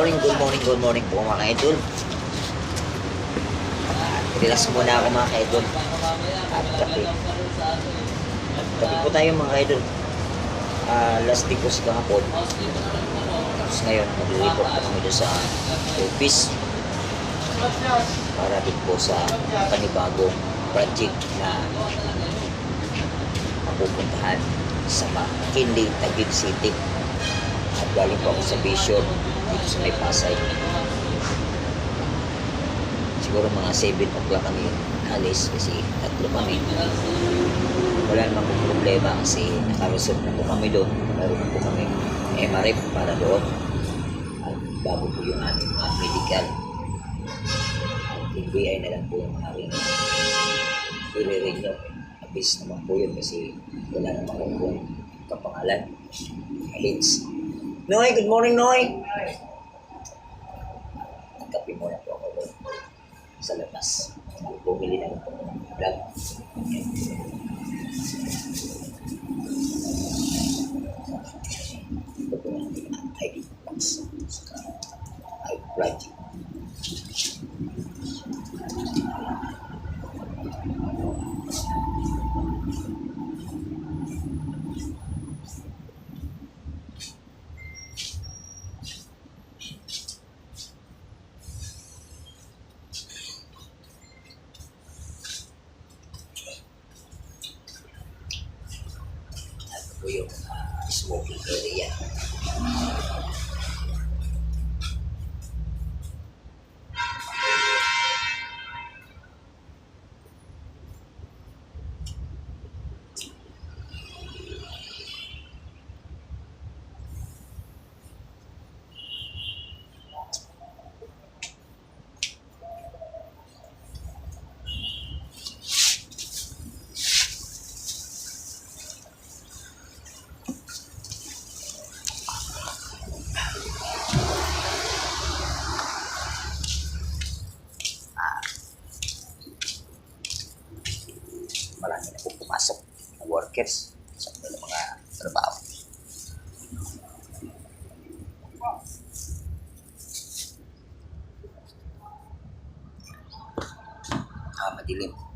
good morning po mga ka-idol. Relax muna ako mga ka-idol. At kape. Kape po tayo mga ka-idol. Last day po sa kahapon. Tapos ngayon, mag-report po kami doon sa office. Para din po sa panibagong project na mapupuntahan sa McKinley, Taguig City. At galing po ako sa Vision dito sa may Pasay. Siguro mga 7 o'clock kami alis kasi tatlo kami. Wala namang problema kasi nakareserve na po kami doon. Meron na po kami MRF para doon. At bago po yung aming medical. At NBI na lang po yung aming i-renew. Abis naman po yun kasi wala namang kung kapangalan. Alex. Noy, good morning, Noy. Nagkape muna po ako doon sa labas. Bumili na lang po ng vlog. Ito po yung ID box. I project. Po yung smoking area. Marami na po pumasok na workers sa mga trabaho. Madilim.